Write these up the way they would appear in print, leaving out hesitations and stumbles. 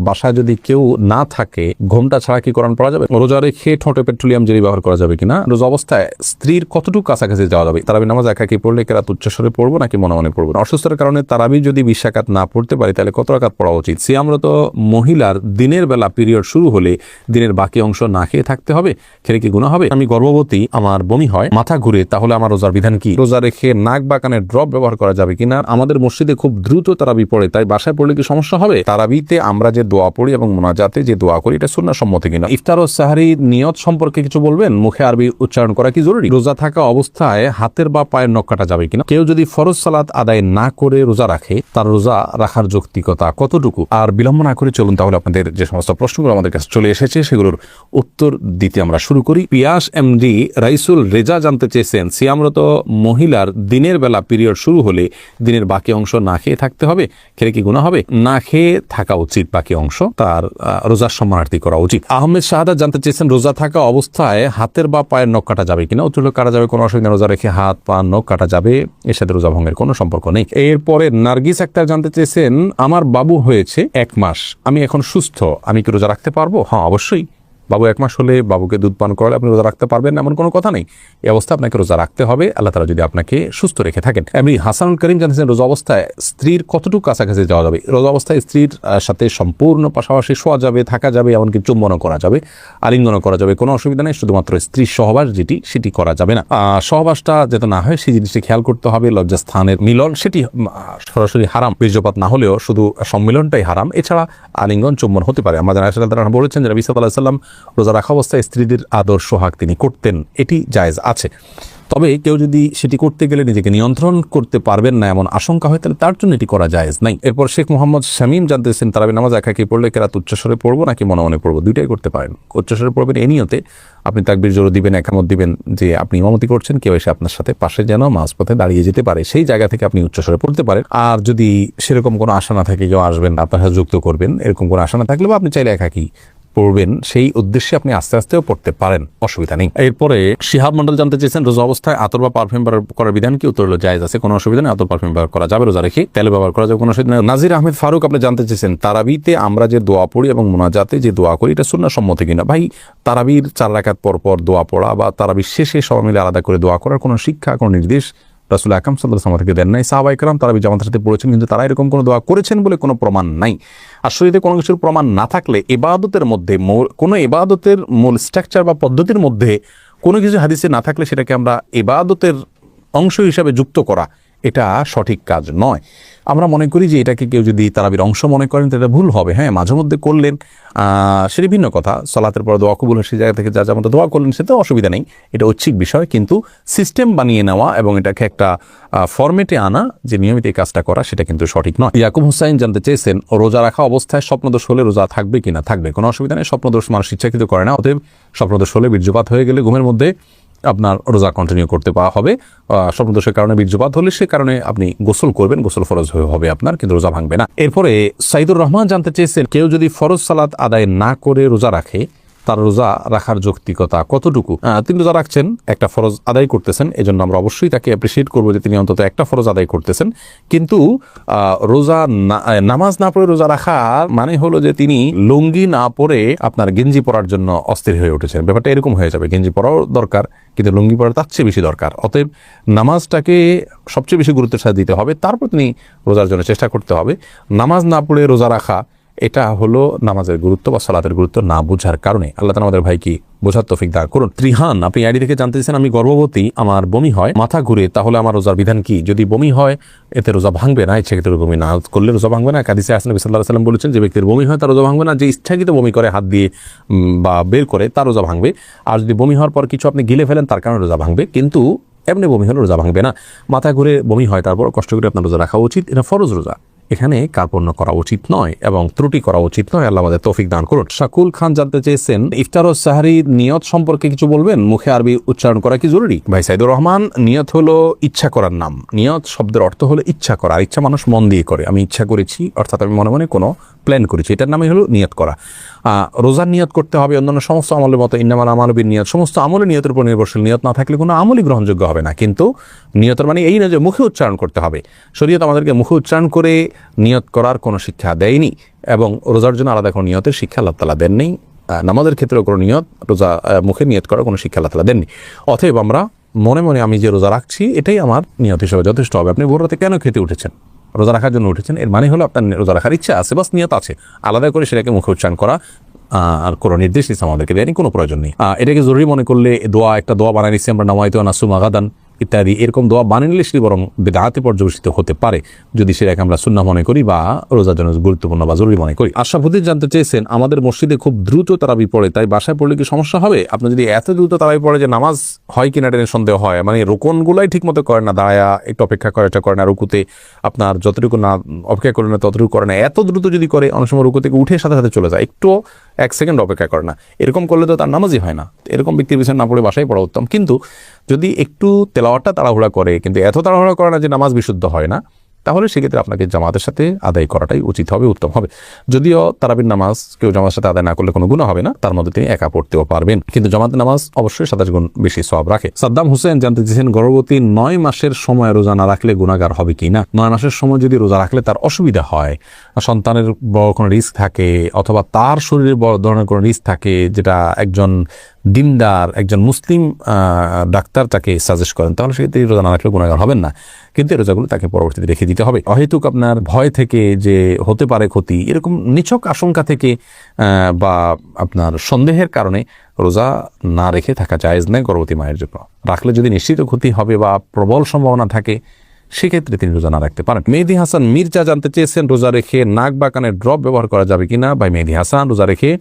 বাসায় যদি কেউ না থাকে ঘোমটা ছাড়া কি কোরআন পড়া যাবে? রোজা রেখে ঠোঁটে পেট্রোলিয়াম জেলি ব্যবহার করা যাবে কিনা? রোজা অবস্থায় স্ত্রীর কতটুকু কাছাকাছি যাওয়া যাবে? তারাবি নামাজ একাকি পড়লে কেরাত উচ্চস্বরে পড়বো নাকি মনে মনে পড়বো? অসুস্থতার কারণে তারাবি যদি 20 রাকাত না পড়তে পারি তাহলে কত রাকাত পড়া উচিত? সিয়ামরত মহিলার দিনের বেলা পিরিয়ড শুরু হলে দিনের বাকি অংশ না খেয়ে থাকতে হবে, খেলে কি গুনাহ হবে? আমি গর্ভবতী, আমার বমি হয়, মাথা ঘুরে, তাহলে আমার রোজার বিধান কি? রোজা রেখে নাক বা কানের ড্রপ ব্যবহার করা যাবে কিনা? আমাদের মসজিদে খুব দ্রুত তারাবি পড়ে, তাই বাসায় পড়লে কি সমস্যা হবে? তারাবিতে আমরা যে দোয়া পড়ি এবং মোনাজাতে যে দোয়া করি এটা সুন্নাহ সম্মত কিনা? ইফতার ও সাহরির নিয়ত সম্পর্কে কিছু বলবেন? মুখে আরবি উচ্চারণ করা কি জরুরি? রোজা থাকা অবস্থায় হাতের বা পায়ের নখ কাটা যাবে কিনা? কেউ যদি ফরজ সালাত আদায় না করে রোজা রাখে তার রোজা রাখার যৌক্তিকতা কতটুকু? আর বিলম্ব না করে চলুন তাহলে আপনাদের যে সমস্ত প্রশ্নগুলো আমাদের কাছে চলে এসেছে সেগুলোর উত্তর দিতে আমরা শুরু করি। পিয়াস এমডি রাইসুল রেজা জানতে চেয়েছেন, সিয়ামরত মহিলার দিনের বেলা পিরিয়ড শুরু হলে দিনের বাকি অংশ না খেয়ে থাকতে হবে, খেলে কি গুনাহ হবে? না খেয়ে থাকা উচিত, বাকি অংশ তার রোজার সম্মানার্থী করা উচিত। আহমেদ শাহাদাত জানতে চেয়েছেন, রোজা থাকা অবস্থায় হাতের বা পায়ের নখ কাটা যাবে কিনা? উত্তর কাটা যাবে, কোনো অসুবিধা। রোজা রেখে হাত পা নখ কাটা যাবে, এর সাথে রোজা ভঙ্গের কোনো সম্পর্ক নেই। এরপরে নার্গিস আক্তার জানতে চেয়েছেন, আমার বাবু হয়েছে 1 মাস, আমি এখন সুস্থ, আমি কি রোজা রাখতে পারবো? হ্যাঁ, অবশ্যই। বাবু 1 মাস হলে বাবুকে দুধ পান করালে আপনি রোজা রাখতে পারবেন না এমন কোনো কথা নেই। এই অবস্থা আপনাকে রোজা রাখতে হবে, আল্লাহ তাআলা যদি আপনাকে সুস্থ রেখে থাকেন। এমনি হাসানুল করিম জানতেছেন, রোজা অবস্থায় স্ত্রীর কতটুকু কাছাকাছি যাওয়া যাবে? রোজা অবস্থায় স্ত্রীর সাথে সম্পূর্ণ পাশাপাশি শোয়া যাবে, থাকা যাবে, এমনকি চুম্বনও করা যাবে, আলিঙ্গনও করা যাবে, কোনো অসুবিধা নেই। শুধুমাত্র স্ত্রীর সহবাস সেটি করা যাবে না। সহবাসটা যাতে না হয় সেই জিনিসটি খেয়াল করতে হবে। লজ্জাস্থানের মিলন সেটি সরাসরি হারাম, বীর্যপাত না হলেও শুধু সম্মিলনটাই হারাম। এছাড়া আলিঙ্গন চুম্বন হতে পারে। আমাদের আয়েশা রাদিয়াল্লাহু আনহা বলেছেন যে নবী সাল্লাল্লাহু আলাইহি ওয়াসাল্লাম রোজা রাখা অবস্থায় স্ত্রীদের আদর সোহাগ তিনি করতেন, এটি জায়েজ আছে। তবে কেউ যদি সেটি করতে গেলে নিজেকে নিয়ন্ত্রণ করতে পারবেন না এমন আশঙ্কা হয় তাহলে তার জন্য এটি করা জায়েজ নাই। এরপর শেখ মোহাম্মদ শামীম জানতেছেন, তারাবি নামাজ একাকি পড়লে কেরাত উচ্চস্বরে পড়বো নাকি মনে মনে পড়বো? দুইটাই করতে পারেন। উচ্চস্বরে পড়বেন এই নিয়তে, আপনি তাকবীর জোরে দিবেন, একামত দিবেন যে আপনি ইমামতি করছেন, কেউ এসে আপনার সাথে পাশে যেন মাঝপথে দাঁড়িয়ে যেতে পারে, সেই জায়গা থেকে আপনি উচ্চস্বরে পড়তে পারেন। আর যদি সেরকম কোনো আশা না থাকে, কেউ আসবেন আপনার সাথে যুক্ত করবেন, এরকম কোনো আশা না থাকলে বা আপনি চাইলে একাকি পড়বেন, সেই উদ্দেশ্যে আপনি আস্তে আস্তেও পড়তে পারেন, অসুবিধা নেই। এরপরে শিহাব মন্ডল জানতে চেয়েছেন, রোজা অবস্থায় আতর বা পারফিউম ব্যবহার করার বিধান কি? উত্তর হলো জায়েজ আছে, কোনো অসুবিধা নেই। আতর পারফিউম ব্যবহার করা যাবে, রোজা রেখে তেল ব্যবহার করা যাবে, কোনো অসুবিধা নেই। নাজির আহমেদ ফারুক আপনি জানতে চেয়েছেন, তারাবিতে আমরা যে দোয়া পড়ি এবং মোনাজাতে যে দোয়া করি এটা সুন্নাহ সম্মত কিনা? ভাই, তারাবির 4 রাকাত পর পর দোয়া পড়া বা তারাবির শেষে সবাই মিলে আলাদা করে দোয়া করার কোনো শিক্ষা, কোনো নির্দেশ রাসূল আকরাম সাল্লাল্লাহু আলাইহি ওয়াসাল্লাম থেকে দেন নাই। সাহাবায়ে কেরাম তারাবি জামাতের সাথে পড়েছেন, কিন্তু তারা এরকম কোনো দোয়া করেছেন বলে কোনো প্রমাণ নাই। আর শরীরে কোনো কিছুর প্রমাণ না থাকলে ইবাদতের মধ্যে কোনো ইবাদতের মূল স্ট্রাকচার বা পদ্ধতির মধ্যে কোনো কিছু হাদিসে না থাকলে সেটাকে আমরা ইবাদতের অংশ হিসাবে যুক্ত করা এটা সঠিক কাজ নয়। আমরা মনে করি যে এটাকে কেউ যদি তারাবির অংশ মনে করেন তো এটা ভুল হবে। হ্যাঁ, মাঝে মধ্যে করলেন সেটি ভিন্ন কথা। সালাতের পর দোয়া কবুল সেই জায়গা থেকে যা যা মতো দোয়া করলেন সেটা অসুবিধা নেই, এটা ঐচ্ছিক বিষয়। কিন্তু সিস্টেম বানিয়ে নেওয়া এবং এটাকে একটা ফরম্যাটে আনা যে নিয়মিত এই কাজটা করা সেটা কিন্তু সঠিক নয়। ইয়াকুব হুসাইন জানতে চেয়েছেন, রোজা রাখা অবস্থায় স্বপ্নদোষ হলে রোজা থাকবে কিনা? থাকবে, কোনো অসুবিধা নেই। স্বপ্নদোষ মানুষ ইচ্ছাকৃত করে না, অতএব স্বপ্নদোষ হলে বীর্যপাত হয়ে গেলে ঘুমের মধ্যে আপনার রোজা কন্টিনিউ করতে পাওয়া হবে। স্বপ্নদোষের কারণে বীর্যপাত হলে সে কারণে আপনি গোসল করবেন, গোসল ফরজ হবে আপনার, কিন্তু রোজা ভাঙবে না। এরপরে সাইদুর রহমান জানতে চেয়েছেন, কেউ যদি ফরজ সালাত আদায় না করে রোজা রাখে তার রোজা রাখার যৌক্তিকতা কতটুকু? তিনি রোজা রাখছেন, একটা ফরজ আদায় করতেছেন, এজন্য আমরা অবশ্যই তাকে অ্যাপ্রিসিয়েট করবো যে তিনি অন্তত একটা ফরজ আদায় করতেছেন। কিন্তু রোজা নামাজ না পড়ে রোজা রাখা মানে হলো যে তিনি লুঙ্গি না পরে আপনার গেঞ্জি পরার জন্য অস্থির হয়ে উঠেছেন। ব্যাপারটা এরকম হয়ে যাবে, গেঞ্জি পরাও দরকার কিন্তু লুঙ্গি পরা তার চেয়ে বেশি দরকার। অতএব নামাজটাকে সবচেয়ে বেশি গুরুত্বের সাথে দিতে হবে, তারপর তিনি রোজার জন্য চেষ্টা করতে হবে। নামাজ না পড়ে রোজা রাখা এটা হলো নামাজের গুরুত্ব বা সালাতের গুরুত্ব না বোঝার কারণে। আল্লাহ তাআলা আমাদের ভাইকে বোঝার তৌফিক দান করুন। ত্রিহান আপনি আইডি থেকে জানতে চাইছেন, আমি গর্ভবতী, আমার বমি হয়, মাথা ঘুরে, তাহলে আমার রোজার বিধান কি? যদি বমি হয় এতে রোজা ভাঙবে না, ইচ্ছাকৃত বমি না করলে রোজা ভাঙবে না। হাদিসে আসলে নবী সাল্লাল্লাহু আলাইহি ওয়াসাল্লাম বলেছেন, যে ব্যক্তির বমি হয় তার রোজা ভাঙবে না, যে ইচ্ছাকৃত বমি করে হাত দিয়ে বা বের করে তার রোজা ভাঙবে। আর যদি বমি হওয়ার পর কিছু আপনি গিলে ফেলেন তার কারণে রোজা ভাঙবে, কিন্তু এমনি বমি হলে রোজা ভাঙবে না। মাথা ঘুরে বমি হয়, তারপর কষ্ট করে আপনার রোজা রাখা উচিত, এটা ফরজ রোজা, এখানে কার্পণ্য করা উচিত নয় এবং ত্রুটি করা উচিত নয়। আল্লাহ আমাদের তৌফিক দান করুন। শাকুল খান জানতে চেয়েছেন, ইফতার ও সাহরির নিয়ত সম্পর্কে কিছু বলবেন? মুখে আরবি উচ্চারণ করা কি জরুরি? ভাই সাইদুর রহমান, নিয়ত হলো ইচ্ছা করার নাম। নিয়ত শব্দের অর্থ হলো ইচ্ছা করা, আর ইচ্ছা মানুষ মন দিয়ে করে। আমি ইচ্ছা করেছি অর্থাৎ আমি মনে মনে কোনো প্ল্যান করেছি, এটার নামই হলো নিয়ত করা। রোজার নিয়ত করতে হবে অন্যান্য সমস্ত আমলের মতো, ইন্নামাল আমালু বিন্নিয়াত, সমস্ত আমলের নিয়তের উপর নির্ভরশীল। নিয়ত না থাকলে কোনো আমলই গ্রহণযোগ্য হবে না। কিন্তু নিয়তের মানে এই না যে মুখে উচ্চারণ করতে হবে। শরীয়ত আমাদেরকে মুখে উচ্চারণ করে নিয়ত করার কোনো শিক্ষা দেয়নি, এবং রোজার জন্য আলাদা কোনো নিয়তের শিক্ষা আল্লাহ তাআলা দেননি। নামাজের ক্ষেত্রেও কোনো নিয়ত, রোজা মুখে নিয়ত করার কোনো শিক্ষা আল্লাহ তাআলা দেননি। অতএব আমরা মনে মনে আমি যে রোজা রাখছি এটাই আমার নিয়ত হিসেবে যথেষ্ট হবে। আপনি ভোর রাতে কেন খেতে উঠেছেন? রোজা রাখার জন্য উঠেছেন, এর মানে হলো আপনার রোজা রাখার ইচ্ছা আছে, বাস নিয়ত আছে। আলাদা করে সেটাকে মুখে উচ্চারণ করা আর কোনো নির্দেশ ইসলাম আমাদেরকে দেয়নি, কোনো প্রয়োজন নেই। এটাকে জরুরি মনে করলে একটা দোয়া বানিয়ে নিচ্ছি আমরা, নাওয়াইতু আন আসুমা গাদান ইত্যাদি, এরকম দোয়া বানিয়ে নিলে সেটি বরং বিদআতে পর্যবেসিত হতে পারে, যদি সেটাকে আমরা সুন্নাহ মনে করি বা রোজার জন্য গুরুত্বপূর্ণ বা জরুরি মনে করি। আশরাফুদ্দিন জানতে চেয়েছেন, আমাদের মসজিদে খুব দ্রুত তারাবি পড়ে, তাই বাসায় পড়লে কি সমস্যা হবে? আপনি যদি এত দ্রুত তারাবি পড়ে যে নামাজ হয় কিনা এটা সন্দেহ হয়, মানে রোকনগুলাই ঠিক মতো করে না, দাঁড়ায়া একটু অপেক্ষা করে, এটা করে না, রুকুতে আপনার যতটুকু না অপেক্ষা করে না ততটুকু করে না, এত দ্রুত যদি করে অনেক সময় রুকু থেকে উঠে সাথে সাথে চলে যায়, একটু 1 সেকেন্ড অপেক্ষা করে না, এরকম করলে তো তার নামাজই হয় না। এরকম ব্যক্তির পিছনে না পড়ে বাসায় পড়া উত্তম। কিন্তু যদি একটু তেলাওয়াতটা তাড়াহুড়া করে, কিন্তু এত তাড়াহুড়া করে না যে নামাজ বিশুদ্ধ হয় না, তাহলে সেক্ষেত্রে আপনাকে জামাতের সাথে আদায় করাটাই উচিত হবে, উত্তম হবে। যদিও তারাবির নামাজ কেউ জামাতের সাথে আদায় না করলে কোনো গুনাহ হবে না, তার মধ্যে তিনি একা পড়তেও পারবেন, কিন্তু জামাতের নামাজ অবশ্যই 27 গুণ বেশি সওয়াব রাখে। সাদ্দাম হোসেন জানতে চেয়েছেন, গর্ভবতী 9 মাসের সময় রোজা না রাখলে গুনাহগার হবে কি না? 9 মাসের সময় যদি রোজা রাখলে তার অসুবিধা হয়, সন্তানের বড় কোনো রিস্ক থাকে, অথবা তার শরীরে বড় ধরনের কোনো রিস্ক থাকে, যেটা একজন দিনদার একজন মুসলিম ডাক্তার তাকে সাজেস্ট করেন, তাহলে সেক্ষেত্রে রোজা না রাখলে গুনাহগার হবেন না, কিন্তু এই রোজাগুলো তাকে পরবর্তীতে রেখে দিতে হবে। অহেতুক আপনার ভয় থেকে যে হতে পারে ক্ষতি, এরকম নিছক আশঙ্কা থেকে বা আপনার সন্দেহের কারণে রোজা না রেখে থাকা জায়েজ নয় গর্ভবতী মায়ের জন্য। রাখলে যদি নিশ্চিত ক্ষতি হবে বা প্রবল সম্ভাবনা থাকে, সেক্ষেত্রে তিনি রোজা না রাখতে পারেন। মেহেদি হাসান মির্জা জানতে চেয়েছেন, রোজা রেখে নাক বা কানে ড্রপ ব্যবহার করা যাবে কিনা? ভাই মেহেদি হাসান, রোজা রেখে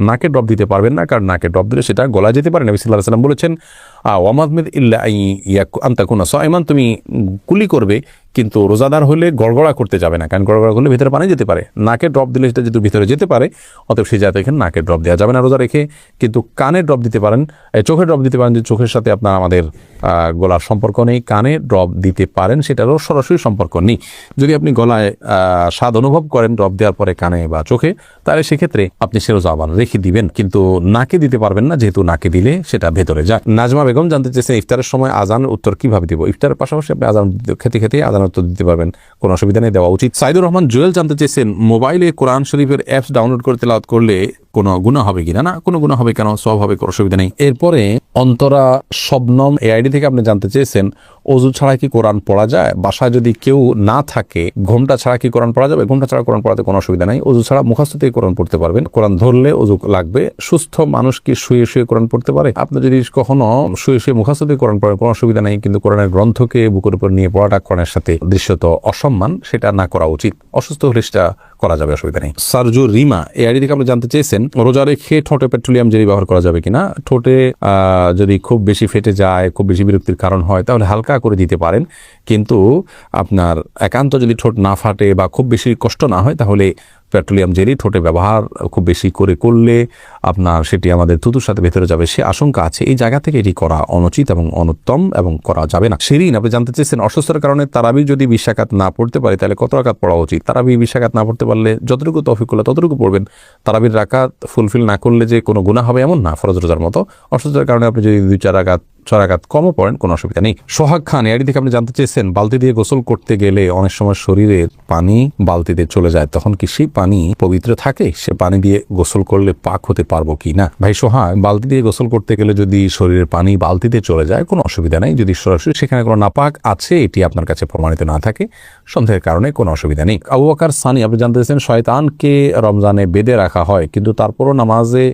নাকে ড্রপ দিতে পারবেন না, কারণ নাকে ড্রপ দিলে সেটা গলা যেতে পারে। নবী সাল্লাল্লাহু আলাইহি ওয়াসাল্লাম বলেছেন, ওয়ামাদমিদ ইল্লা আন তাকুনা সাইমান, তুমি কুলি করবে কিন্তু রোজাদার হলে গড়গড়া করতে যাবে না, কারণ গড়গড়া করলে ভিতরে পানি যেতে পারে। নাকে ড্রপ দিলে সেটা যেহেতু ভিতরে যেতে পারে, অতএব সেই জায়গায় এখানে নাকে ড্রপ দেওয়া যাবে না রোজা রেখে। কিন্তু কানে ড্রপ দিতে পারেন, চোখে ড্রপ দিতে পারেন, যে চোখের সাথে আপনার আমাদের গলার সম্পর্ক নেই, কানে ড্রপ দিতে পারেন, সেটারও সরাসরি সম্পর্ক নেই। যদি আপনি গলায় স্বাদ অনুভব করেন ড্রপ দেওয়ার পরে কানে বা চোখে, তাহলে সেক্ষেত্রে আপনি সে রোজা আবার রেখে দিবেন, কিন্তু নাকে দিতে পারবেন না, যেহেতু নাকে দিলে সেটা ভেতরে যায়। নাজমা বেগম জানতে চেয়েছেন, ইফতারের সময় আজানের উত্তর কিভাবে দিব? ইফতারের পাশাপাশি আপনি আজান খেতে খেতে আজানের উত্তর দিতে পারবেন, কোনো অসুবিধা নেই, দেওয়া উচিত। সাইদুর রহমান জুয়েল জানতে চেয়েছেন, মোবাইলে কোরআন শরীফের অ্যাপস ডাউনলোড করে তেলাওয়াত করলে কোনো গুনাহ হবে কিনা? না, কোনো গুনাহ হবে কেন, সওয়াব হবে, কোনো অসুবিধা নেই। এরপরে অন্তরা শবনম এই আইডি থেকে আপনি জানতে চেয়েছেন, ওযু ছাড়া কি কোরআন পড়া যায়? বাসায় যদি কেউ না থাকে, ঘোমটা ছাড়া কি কোরআন পড়া যাবে? ঘোমটা ছাড়া কোরআন পড়াতে কোনো অসুবিধা নাই, ওযু ছাড়া মুখস্থ থেকে কোরআন পড়তে পারবেন। কোরআন ধরলে ওযু লাগবে। সুস্থ মানুষ কি শুয়ে শুয়ে কোরআন পড়তে পারে? আপনি যদি কখনো শুয়ে শুয়ে মুখস্থ থেকে কোরআন পড়েন, কোনো অসুবিধা নেই, কিন্তু কোরআনের গ্রন্থকে বুকের উপর নিয়ে পড়াটা কোরআনের সাথে দৃশ্যত অসম্মান, সেটা না করা উচিত। অসুস্থ হলে সেটা করা যাবে, অসুবিধা নেই। সারজু রিমা এই আইডি থেকে আপনি জানতে চেয়েছেন, রোজা রেখে ঠোঁটে পেট্রোলিয়াম জেলি ব্যবহার করা যাবে কিনা? ঠোঁটে যদি খুব বেশি ফেটে যায়, খুব বেশি বিরক্তির কারণ হয়, তাহলে হালকা করে দিতে পারেন, কিন্তু আপনার একান্ত যদি ঠোঁট না ফাটে বা খুব বেশি কষ্ট না হয়, তাহলে পেট্রোলিয়াম জেলি ঠোঁটে ব্যবহার খুব বেশি করে করলে আপনার সেটি আমাদের থুতুর সাথে ভেতরে যাবে, সে আশঙ্কা আছে। এই জায়গা থেকে এটি করা অনুচিত এবং অনুত্তম এবং করা যাবে না। শিরিন আপনি জানতে চেয়েছেন, অসুস্থতার কারণে তারাবি যদি 20 রাকাত না পড়তে পারে, তাহলে কত রাকাত পড়া উচিত? তারাবি 20 রাকাত না পড়তে পারলে যতটুকু তৌফিক করলে ততটুকু পড়বেন। তারাবির রাকাত ফুলফিল না করলে যে কোনো গুনাহ হবে এমন না, ফরজ রোজার মতো। অসুস্থতার কারণে আপনি যদি 2-4 রাকাত 6 রাকাত কমও পড়েন, কোনো অসুবিধা নেই। সোহাগ খান এডি থেকে আপনি জানতে চেয়েছেন, বালতি দিয়ে গোসল করতে গেলে অনেক সময় শরীরের পানি বালতিতে চলে যায়, তখন কি সেই পানি পবিত্র থাকে? সে পানি দিয়ে গোসল করলে পাক হতে পারবো কি না? ভাই সোহাগ, বালতি দিয়ে গোসল করতে গেলে যদি শরীরের পানি বালতিতে চলে যায়, কোনো অসুবিধা নেই। যদি সরাসরি সেখানে কোনো নাপাক আছে এটি আপনার কাছে প্রমাণিত না থাকে, সন্দেহের কারণে কোনো অসুবিধা নেই। আবু বকর সানি আপনি জানতে চেয়েছেন, শয়তানকে রমজানে বেঁধে রাখা হয়, কিন্তু তারপরও নামাজে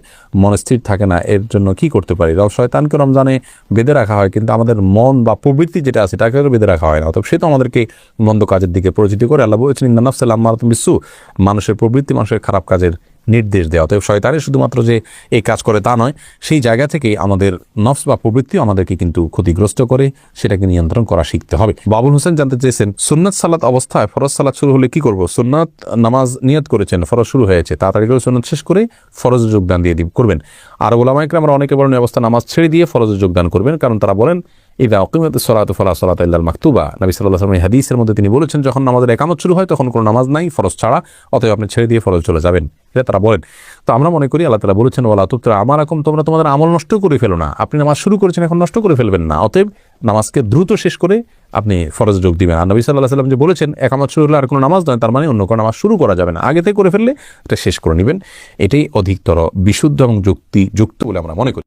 মনস্থির থাকে না, এর জন্য কি করতে পারি? শয়তানকে রমজানে বেঁধে রাখা হয়, কিন্তু আমাদের মন বা প্রবৃত্তি যেটা আছে তাকে বেঁধে রাখা হয় না, অথবা সে তো আমাদেরকে মন্দ কাজের দিকে পরিচিত করে। আল্লাহ বলেছেন, ইন্না নাফসা লাম্মারাতুম বিসসু, মানুষের প্রবৃত্তি মানুষের খারাপ কাজের নির্দেশ দেওয়া। অতএব শয়তানের শুধুমাত্র যে এই কাজ করে তা নয়, সেই জায়গা থেকে আমাদের নফস বা প্রবৃত্তিও আমাদেরকে কিন্তু ক্ষতিগ্রস্ত করে, সেটাকে নিয়ন্ত্রণ করা শিখতে হবে। বাবুল হোসেন জানতে চেয়েছেন, সুন্নাত সালাত অবস্থায় ফরজ সালাত শুরু হলে কি করব? সুন্নাত নামাজ নিয়ত করেছেন, ফরজ শুরু হয়েছে, তাড়াতাড়ি করে সুন্নাত শেষ করে ফরজে যোগদান দিয়ে করবেন। আর ওলামা ইকরাম আমরা অনেকে বলেন অবস্থা নামাজ ছেড়ে দিয়ে ফরজে যোগদান করবেন, কারণ তারা বলেন ইদা উকিমাতিস সালাতু ফালা সালাতা ইল্লাল মাকতুবা, নবী সাল্লাল্লাহু আলাইহি ওয়াসাল্লাম হাদিসের মধ্যে তিনি বলেছেন যখন নামাজের ইকামত শুরু হয় তখন কোনো নামাজ নাই ফরজ ছাড়া, অতএব আপনি ছেড়ে দিয়ে ফরজ চলে যাবেন, এটা তারা বলেন। তো আমরা মনে করি আল্লাহ তাআলা বলেছেন ওয়ালা তুবতিলু আমালাকুম, তোমরা তোমাদের আমল নষ্ট করে ফেলো না, আপনি নামাজ শুরু করেছেন এখন নষ্ট করে ফেলবেন না, অতএব নামাজকে দ্রুত শেষ করে আপনি ফরজ যোগ দিবেন। আর নবী সাল্লাল্লাহু আলাইহি ওয়াসাল্লাম যে বলেছেন ইকামত শুরু হলে আর কোনো নামাজ নয়, তার মানে অন্য কোনো নামাজ শুরু করা যাবে না, আগে থেকে করে ফেললে এটা শেষ করে নেবেন, এটাই অধিকতর বিশুদ্ধ এবং যুক্ত বলে আমরা মনে করি।